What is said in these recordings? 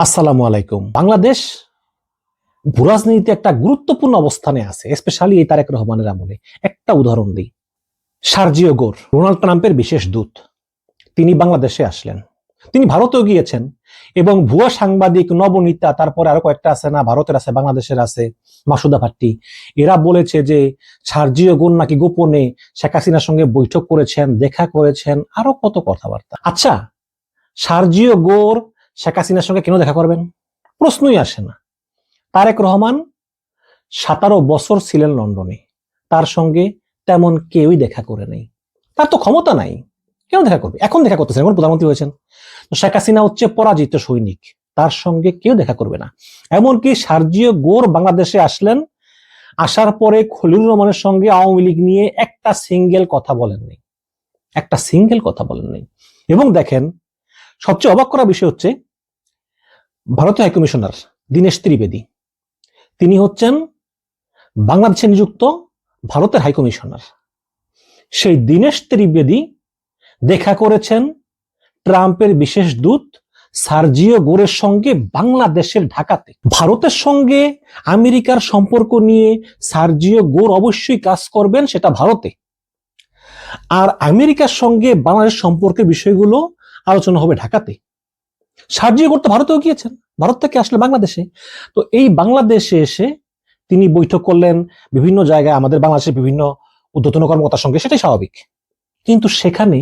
আসসালামু আলাইকুম। বাংলাদেশ ভূরাজনীতিতে একটা গুরুত্বপূর্ণ অবস্থানে আছে, স্পেশালি এই তারেক রহমানের আমলে। একটা উদাহরণ দিই। সার্জিও গোর, ডোনাল্ড ট্রাম্পের বিশেষ দূত, তিনি বাংলাদেশে আসলেন। তিনি ভারতেও গিয়েছেন এবং ভুয়া সাংবাদিক, নবনীতা, তারপরে আরো কয়েকটা আছে না, ভারতের আছে, বাংলাদেশের আছে, মাসুদা ভাট্টি, এরা বলেছে যে সার্জিও গোর নাকি গোপনে শেখ হাসিনার সঙ্গে বৈঠক করেছেন, দেখা করেছেন, আরো কত কথাবার্তা। আচ্ছা, সার্জিও গোর শেখ হাসিনার সঙ্গে কেন দেখা করবেন? প্রশ্নই আসে না। তারেক রহমান 17 বছর ছিলেন লন্ডনে, তার সঙ্গে তেমন কেউই দেখা করে নেই। তার তো ক্ষমতা নাই, কেন দেখা করবে? এখন দেখা করতেছেন, এখন প্রধানমন্ত্রী হয়েছেন। তো শেখ হাসিনা হচ্ছে পরাজিত সৈনিক, তার সঙ্গে কেউ দেখা করবে না। এমনকি সার্জিও গোর বাংলাদেশে আসলেন, আসার পরে খলিলুর রহমানের সঙ্গে আওয়ামী লীগ নিয়ে একটা সিঙ্গেল কথা বলেননি, একটা সিঙ্গেল কথা বলেননি। এবং দেখেন, সবচেয়ে অবাক করা বিষয় হচ্ছে ভারতীয় হাইকমিশনার দীনেশ ত্রিবেদী, তিনি হচ্ছেন বাংলাদেশে নিযুক্ত ভারতের হাইকমিশনার। সেই দীনেশ ত্রিবেদী দেখা করেছেন ট্রাম্পের বিশেষ দূত সার্জিও গোরের সঙ্গে বাংলাদেশের ঢাকাতে। ভারতের সঙ্গে আমেরিকার সম্পর্ক নিয়ে সার্জিও গোর অবশ্যই কাজ করবেন, সেটা ভারতে। আর আমেরিকার সঙ্গে বাংলাদেশ সম্পর্কের বিষয়গুলো আলোচনা হবে ঢাকাতে। সার্জিও গোর তো ভারতেও গিয়েছেন, ভারত থেকে আসলে বাংলাদেশে। তো এই বাংলাদেশে এসে তিনি বৈঠক করলেন বিভিন্ন জায়গায়, আমাদের বাংলাদেশের বিভিন্ন ঊর্ধ্বতন কর্মকর্তার সঙ্গে, সেটাই স্বাভাবিক। কিন্তু সেখানে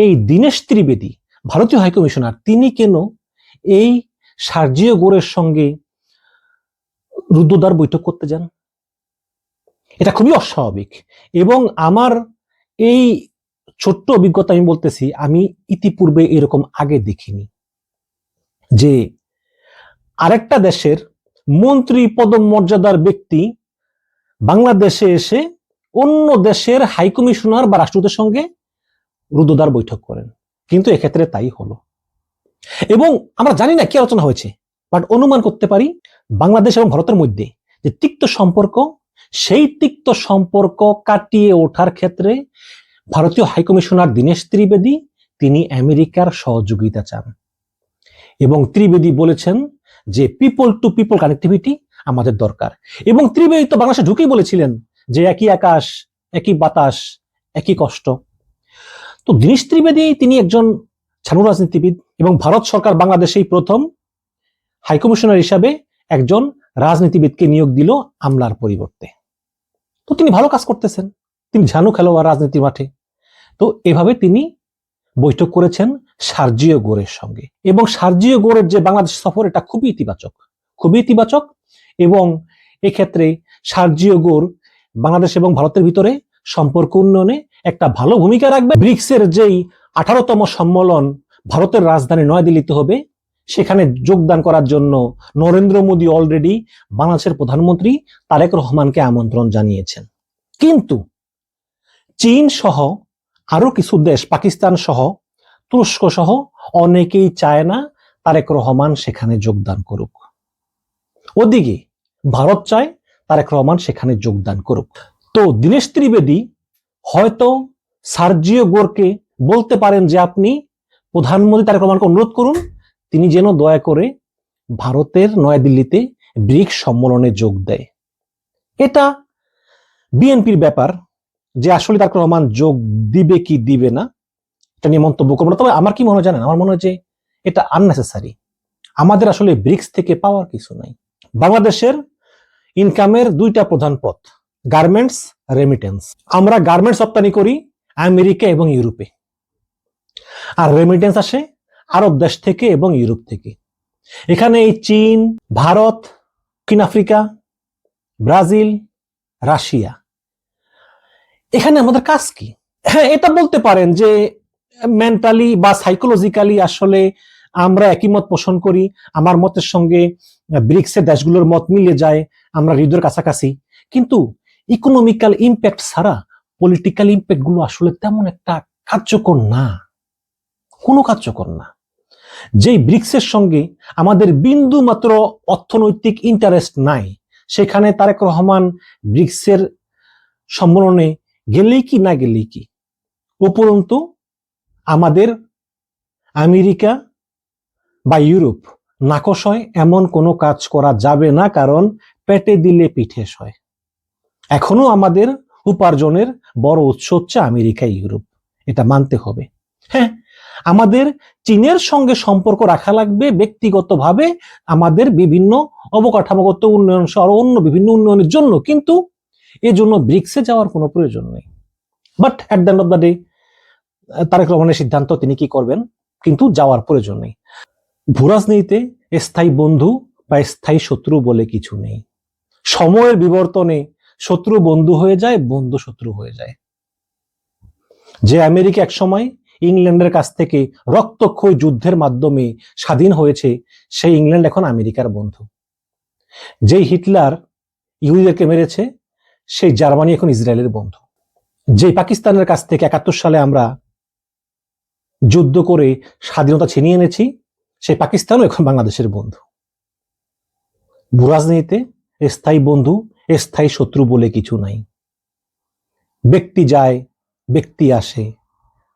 এই দীনেশ ত্রিবেদী, ভারতীয় হাইকমিশনার, তিনি কেন এই সার্জিও গোরের সঙ্গে রুদ্ধদ্বার বৈঠক করতে যান? এটা খুবই অস্বাভাবিক। এবং আমার এই ছোট্ট অভিজ্ঞতা আমি বলতেছি, আমি ইতিপূর্বে এরকম আগে দেখিনি যে আরেকটা দেশের মন্ত্রী পদমর্যাদার ব্যক্তি বাংলাদেশে এসে অন্য দেশের হাইকমিশনার বা রাষ্ট্রদূতের সঙ্গে রুদ্ধদ্বার বৈঠক করেন। কিন্তু এক্ষেত্রে তাই হলো। এবং আমরা জানি না কি আলোচনা হয়েছে, বাট অনুমান করতে পারি বাংলাদেশ এবং ভারতের মধ্যে যে তিক্ত সম্পর্ক, সেই তিক্ত সম্পর্ক কাটিয়ে ওঠার ক্ষেত্রে ভারতীয় হাইকমিশনার দীনেশ ত্রিবেদী, তিনি আমেরিকার সহযোগিতা চান। এবং ত্রিবেদী বলেছেন যে পিপল টু পিপল কানেক্টিভিটি আমাদের দরকার। এবং ত্রিবেদী তো বাংলাদেশে ঢুকেই বলেছিলেন যে একই আকাশ, একই বাতাস, একই কষ্ট। তো দীনেশ ত্রিবেদী তিনি একজন ছাত্র রাজনীতিবিদ, এবং ভারত সরকার বাংলাদেশেই প্রথম হাইকমিশনার হিসাবে একজন রাজনীতিবিদকে নিয়োগ দিল আমলার পরিবর্তে। তো তিনি ভালো কাজ করতেছেন, তিনি ঝানু খেলোয়াড় রাজনীতির মাঠে। তো এভাবে তিনি বৈঠক করেছেন সার্জিও গোরের সঙ্গে। এবং সার্জিও গোরের যে বাংলাদেশ সফর, এটা খুবই ইতিবাচক, খুবই ইতিবাচক। এবং এক্ষেত্রে সার্জিও গোর বাংলাদেশ এবং ভারতের ভিতরে সম্পর্ক উন্নয়নে একটা ভালো ভূমিকা রাখবে। ব্রিক্সের যেই 18তম সম্মেলন ভারতের রাজধানী নয়াদিল্লিতে হবে, সেখানে যোগদান করার জন্য নরেন্দ্র মোদী অলরেডি বাংলাদেশের প্রধানমন্ত্রী তারেক রহমানকে আমন্ত্রণ জানিয়েছেন। কিন্তু চীন সহ আরো কিছু দেশ, পাকিস্তান সহ, তুরস্ক সহ অনেকেই চায় না তারেক রহমান সেখানে যোগদান করুক। ওদিকে ভারত চায় তারেক রহমান সেখানে যোগদান করুক। তো দীনেশ ত্রিবেদী হয়তো সার্জিও গোরকে বলতে পারেন যে আপনি প্রধানমন্ত্রী তারেক রহমানকে অনুরোধ করুন, তিনি যেন দয়া করে ভারতের নয়াদিল্লিতে ব্রিক্স সম্মেলনে যোগ দেয়। এটা বিএনপির ব্যাপার যে আসলে তারেক রহমান যোগ দিবে কি দিবে না, এটা নিয়ে মন্তব্য করবো না। তবে আমার কি মনে হয় জানেন, আমার মনে হয় যে এটা আননেসেসারি। আমাদের আসলে ব্রিক্স থেকে পাওয়ার কিছু নাই। বাংলাদেশের ইনকামের দুইটা প্রধান পথ, গার্মেন্টস, রেমিটেন্স। আমরা গার্মেন্টস রপ্তানি করি আমেরিকা এবং ইউরোপে, আর রেমিটেন্স আসে আরব দেশ থেকে এবং ইউরোপ থেকে। এখানে এই চীন, ভারত, দক্ষিণ আফ্রিকা, ব্রাজিল, রাশিয়া, এখানে আমাদের কাজ কি? হ্যাঁ, এটা বলতে পারেন যে মেন্টালি বা সাইকোলজিক্যালি আসলে আমরা একই মত পোষণ করি, আমার মতের সঙ্গে ব্রিক্সের দেশগুলোর মত মিলে যায়, আমরা হৃদয়ের কাছাকাছি। কিন্তু ইকোনমিক্যাল ইম্প্যাক্ট ছাড়া পলিটিক্যাল ইম্প্যাক্ট গুলো আসলে তেমন একটা কার্যকর না, কোনো কার্যকর না। যেই ব্রিক্সের সঙ্গে আমাদের বিন্দু মাত্র অর্থনৈতিক ইন্টারেস্ট নাই, সেখানে তারেক রহমান ব্রিক্সের সম্মেলনে গেলেই কি না গেলেই কি, উপরন্তু আমাদের আমেরিকা বা ইউরোপ নাকশ হয় এমন কোনো কাজ করা যাবে না, কারণ পেটে দিলে পিঠে সয়। এখনো আমাদের উপার্জনের বড় উৎস হচ্ছে আমেরিকা, ইউরোপ, এটা মানতে হবে। হ্যাঁ, আমাদের চীনের সঙ্গে সম্পর্ক রাখা লাগবে ব্যক্তিগতভাবে, আমাদের বিভিন্ন অবকাঠামোগত উন্নয়ন সহ অন্য বিভিন্ন উন্নয়নের জন্য, কিন্তু এজন্য ব্রিক্সে যাওয়ার কোনো প্রয়োজন নেই। But at the end of the day Tarek রহমানের সিদ্ধান্ত, তিনি কি করবেন, কিন্তু যাওয়ার প্রয়োজন নেই। ভূরাজনীতিতে স্থায়ী বন্ধু বা স্থায়ী শত্রু বলে কিছু নেই। সময়ের বিবর্তনে শত্রু বন্ধু হয়ে যায়, বন্ধু শত্রু হয়ে যায়। যে আমেরিকা একসময় ইংল্যান্ডের কাছ থেকে রক্তক্ষয়ী যুদ্ধের মাধ্যমে স্বাধীন হয়েছে, সেই ইংল্যান্ড এখন আমেরিকার বন্ধু। যেই হিটলার ইহুদিদেরকে মেরেছে, সেই জার্মানি এখন ইসরায়েলের বন্ধু। যে পাকিস্তানের কাছ থেকে ৭১ সালে আমরা যুদ্ধ করে স্বাধীনতা ছিনিয়ে এনেছি, সেই পাকিস্তানও এখন বাংলাদেশের বন্ধু। ভূরাজনীতিতে স্থায়ী বন্ধু স্থায়ী শত্রু বলে কিছু নাই। ব্যক্তি যায়, ব্যক্তি আসে,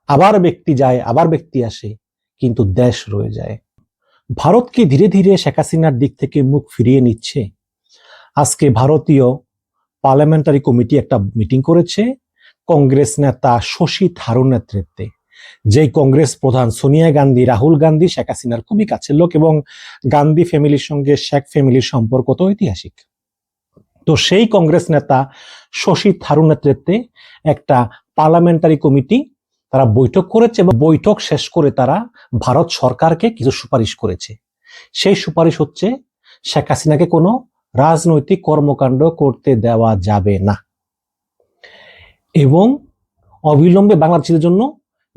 আবার ব্যক্তি যায়, আবার ব্যক্তি আসে, কিন্তু দেশ রয়ে যায়। ভারত কি ধীরে ধীরে শেখ হাসিনার দিক থেকে মুখ ফিরিয়ে নিচ্ছে? আজকে ভারতীয় পার্লামেন্টারি কমিটি একটা মিটিং করেছে কংগ্রেস নেতা শশী থারুর নেতৃত্বে। যেই কংগ্রেস প্রধান সোনিয়া গান্ধী, রাহুল গান্ধী শেখ হাসিনার খুবই কাছের লোক, এবং গান্ধী ফ্যামিলির সঙ্গে শেখ ফ্যামিলির সম্পর্ক তো ঐতিহাসিক। তো সেই কংগ্রেস নেতা শশী থারুর নেতৃত্বে একটা পার্লামেন্টারি কমিটি তারা বৈঠক করেছে, এবং বৈঠক শেষ করে তারা ভারত সরকারকে কিছু সুপারিশ করেছে। সেই সুপারিশ হচ্ছে, শেখ হাসিনাকে কোনো রাজনৈতিক কর্মকাণ্ড করতে দেওয়া যাবে না, এবং অবিলম্বে বাংলাদেশিদের জন্য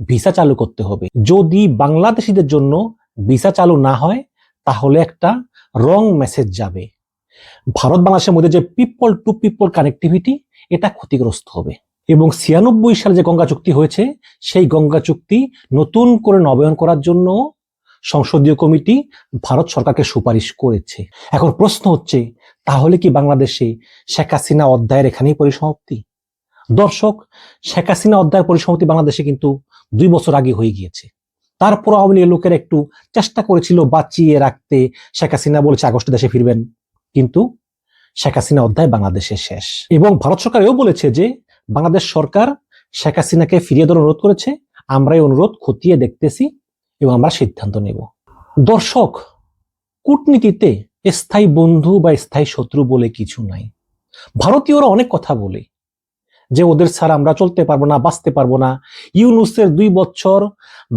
ভিসা চালু করতে হবে। যদি বাংলাদেশিদের জন্য ভিসা চালু না হয়, তাহলে একটা রং মেসেজ যাবে। ভারত বাংলাদেশের মধ্যে যে পিপল টু পিপল কানেক্টিভিটি, এটা ক্ষতিগ্রস্ত হবে। এবং ৯৬ সালে যে গঙ্গা চুক্তি হয়েছে, সেই গঙ্গা চুক্তি নতুন করে নবায়ন করার জন্য সংসদীয় কমিটি ভারত সরকারকে সুপারিশ করেছে। এখন প্রশ্ন হচ্ছে, তাহলে কি বাংলাদেশে শেখ হাসিনা অধ্যায়ের এখানেই পরিসমাপ্তি? দর্শক, শেখ হাসিনা অধ্যায়ের পরিসমাপ্তি বাংলাদেশে কিন্তু ২ বছর আগে হয়ে গিয়েছে। তারপর আওয়ামী লীগের লোকেরা একটু চেষ্টা করেছিল বাঁচিয়ে রাখতে। শেখ হাসিনা বলেছে আগস্টে দেশে ফিরবেন, কিন্তু শেখ হাসিনা অধ্যায় বাংলাদেশে শেষ। এবং ভারত সরকার এও বলেছে যে বাংলাদেশ সরকার শেখ হাসিনাকে ফিরিয়ে দেওয়ার অনুরোধ করেছে, আমরা এই অনুরোধ খতিয়ে দেখতেছি এবং আমরা সিদ্ধান্ত নেব। দর্শক, কূটনীতিতে স্থায়ী বন্ধু বা স্থায়ী শত্রু বলে কিছু নাই। ভারতীয়রা অনেক কথা বলে যে ওদের ছাড়া আমরা চলতে পারবো না, বাঁচতে পারবো না। ইউনূসের ২ বছর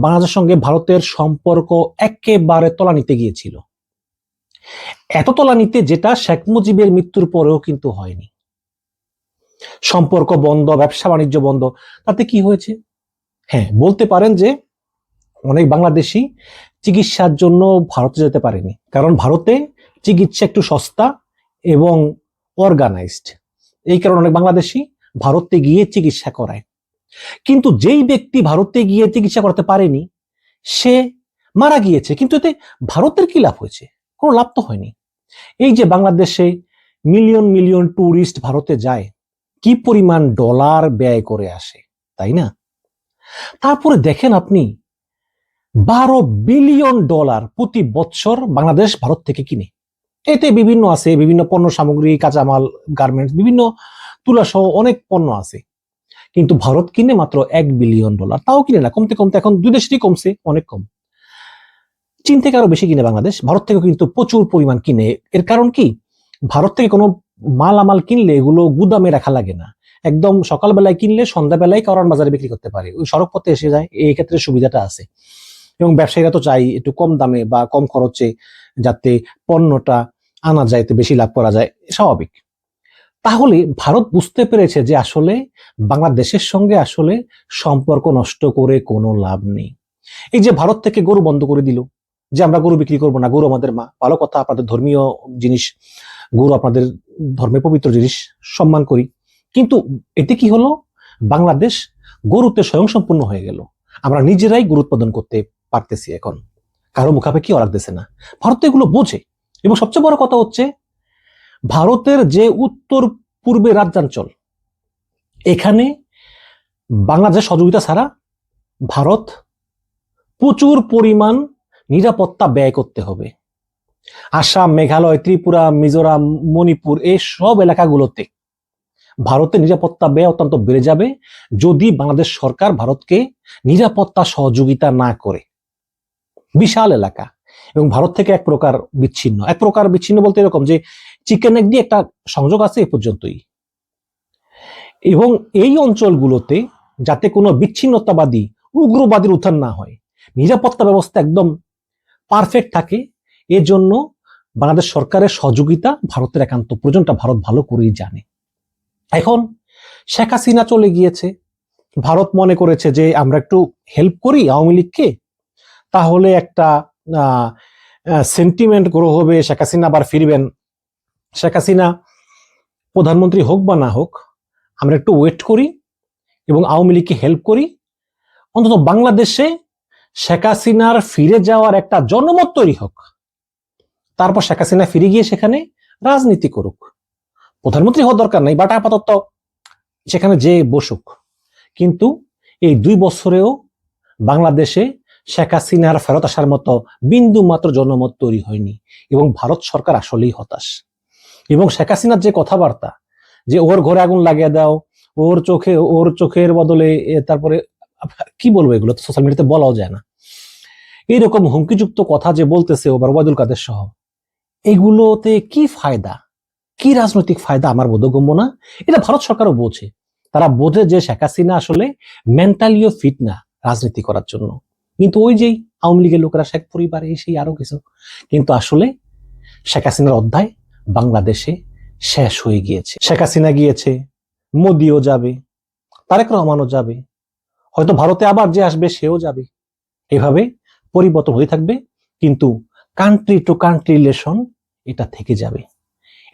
বাংলাদেশের সঙ্গে ভারতের সম্পর্ক একেবারে তলানিতে গিয়েছিল, এত তলানিতে যেটা শেখ মুজিবের মৃত্যুর পরেও কিন্তু হয়নি। সম্পর্ক বন্ধ, ব্যবসা বাণিজ্য বন্ধ। তাতে কি হয়েছে? হ্যাঁ, বলতে পারেন যে অনেক বাংলাদেশি চিকিৎসার জন্য ভারতে যেতে পারেনি, কারণ ভারতে চিকিৎসা একটু সস্তা এবং অর্গানাইজড। এই কারণে অনেক বাংলাদেশি ভারতে গিয়ে চিকিৎসা করায়। কিন্তু যেই ব্যক্তি ভারতে গিয়ে চিকিৎসা করাতে পারেনি, সে মারা গিয়েছে, কিন্তু এতে ভারতের কি লাভ হয়েছে? কোনো লাভ তো হয়নি। এই যে বাংলাদেশে মিলিয়ন মিলিয়ন টুরিস্ট ভারতে যায়, কি পরিমাণ ডলার ব্যয় করে আসে, তাই না? তারপরে দেখেন আপনি, $12 বিলিয়ন প্রতি বছর বাংলাদেশ ভারত থেকে কিনে। এতে বিভিন্ন আছে, বিভিন্ন পণ্য সামগ্রী, কাঁচামাল, গার্মেন্টস, বিভিন্ন তুলা সহ অনেক পণ্য আছে, কিন্তু ভারত কিনে মাত্র $1 বিলিয়ন। তাও কিনে না, কমতে কমতে এখন দুই দেশেরই কমছে, অনেক কম। চীন থেকে আরো বেশি কিনে বাংলাদেশ, ভারত থেকে কিন্তু প্রচুর পরিমাণ কিনে। এর কারণ কি? ভারত থেকে কোনো মালামাল কিনলে এগুলো গুদামে রাখা লাগে না, একদম সকালবেলায় কিনলে সন্ধ্যাবেলায় কারণ বাজারে বিক্রি করতে পারে, ওই সড়ক পথে এসে যায়। এই ক্ষেত্রে সুবিধাটা আছে। এবং ব্যবসায়ীরা তো চাই একটু কম দামে বা কম খরচে যাতে পণ্যটা আনা যায়, তো বেশি লাভ করা যায়, স্বাভাবিক। তাহলে ভারত বুঝতে পেরেছে যে আসলে বাংলাদেশের সঙ্গে আসলে সম্পর্ক নষ্ট করে কোনো লাভ নেই। এই যে ভারত থেকে গরু বন্ধ করে দিল, যে আমরা গরু বিক্রি করবো না, গরু আমাদের মা, ভালো কথা, আপনাদের ধর্মীয় জিনিস, গরু আপনাদের ধর্মের পবিত্র জিনিস, সম্মান করি। কিন্তু এতে কি হলো? বাংলাদেশ গরুতে স্বয়ংসম্পূর্ণ হয়ে গেল, আমরা নিজেরাই গরু উৎপাদন করতে পারতেছি এখন, কারো মুখাপেক্ষিও লাগতেছে না। ভারত এগুলো বোঝে। এবং সবচেয়ে বড় কথা হচ্ছে, ভারতের যে উত্তর পূর্বে রাজ্যাঞ্চল, এখানে বাংলাদেশ সহযোগিতা ছাড়া ভারত প্রচুর পরিমাণ নিরাপত্তা ব্যয় করতে হবে। আসাম, মেঘালয়, ত্রিপুরা, মিজোরাম, মণিপুর এই সব এলাকাগুলোতে ভারতের নিরাপত্তা ব্যয় অত্যন্ত বেড়ে যাবে যদি বাংলাদেশ সরকার ভারতকে নিরাপত্তা সহযোগিতা না করে। বিশাল এলাকা এবং ভারত থেকে এক প্রকার বিচ্ছিন্ন বলতে এরকম যে চিকেন নেক দিয়ে একটা সংযোগ আছে এ পর্যন্তই। এবং এই অঞ্চলগুলোতে যাতে কোনো বিচ্ছিন্নতাবাদী উগ্রবাদীর উত্থান না হয়, নিরাপত্তা ব্যবস্থা একদম পারফেক্ট থাকে, এর জন্য বাংলাদেশ সরকারের সহযোগিতা ভারতের একান্ত প্রয়োজনটা ভারত ভালো করেই জানে। এখন শেখ হাসিনা চলে গিয়েছে, ভারত মনে করেছে যে আমরা একটু হেল্প করি আওয়ামী লীগকে, তাহলে একটা সেন্টিমেন্ট গ্রো হবে, শেখ হাসিনা আবার ফিরবেন। শেখ হাসিনা প্রধানমন্ত্রী হোক বা না হোক, আমরা একটু ওয়েট করি এবং আওয়ামী লীগকে হেল্প করি, অন্তত বাংলাদেশে শেখ হাসিনার ফিরে যাওয়ার একটা জনমত তৈরি হোক, তারপর শেখ হাসিনা ফিরে গিয়ে সেখানে রাজনীতি করুক। প্রধানমন্ত্রী হওয়ার দরকার নাই, বাট আপাতত সেখানে যে বসুক। কিন্তু এই 2 বছরেও বাংলাদেশে শেখ হাসিনার ফেরত আসার মতো বিন্দু মাত্র জনমত তৈরি হয়নি এবং ভারত সরকার আসলেই হতাশ। এবং শেখ হাসিনার যে কথাবার্তা, যে ওর ঘরে আগুন লাগিয়ে দাও, ওর চোখের বদলে তারপরে কি বলবো, এগুলো তো সোশ্যাল মিডিয়াতে বলাও যায় না, এইরকম হুমকিযুক্ত কথা যে বলতেছে ওবায়দুল কাদের সহ, এগুলোতে কি ফায়দা, কি রাজনৈতিক ফায়দা আমার বোধগম্য না। এটা ভারত সরকারও বোঝে, তারা বোঝে যে শেখ হাসিনা আসলে মেন্টালিও ফিট না রাজনীতি করার জন্য। কিন্তু ওই যেই আওয়ামী লীগের লোকেরা, শেখ পরিবারে সেই আরো কিছু, কিন্তু আসলে শেখ হাসিনার অধ্যায় বাংলাদেশে শেষ হয়ে গিয়েছে। শেখ হাসিনা গিয়েছে, মোদিও যাবে, তারেক রহমানও যাবে, হয়তো ভারতে আবার যে আসবে সেও যাবে, এভাবে পরিবর্তন হয়ে থাকবে, কিন্তু কান্ট্রি টু কান্ট্রি রিলেশন এটা থেকে যাবে।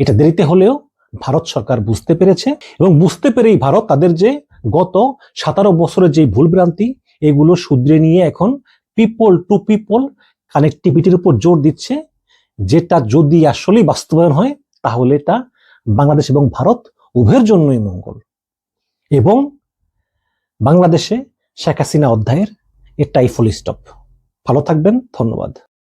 এটা দেরিতে হলেও ভারত সরকার বুঝতে পেরেছে এবং বুঝতে পেরেই ভারত তাদের যে গত 17 বছরের যে ভুলভ্রান্তি এগুলো শুধরে নিয়ে এখন পিপল টু পিপল কানেক্টিভিটির উপর জোর দিচ্ছে, যেটা যদি আসলেই বাস্তবায়ন হয় তাহলে এটা বাংলাদেশ এবং ভারত উভয়ের জন্যই মঙ্গল। এবং বাংলাদেশে শেখ হাসিনা অধ্যায়ের এটাই ফুল স্টপ। ভালো থাকবেন, ধন্যবাদ।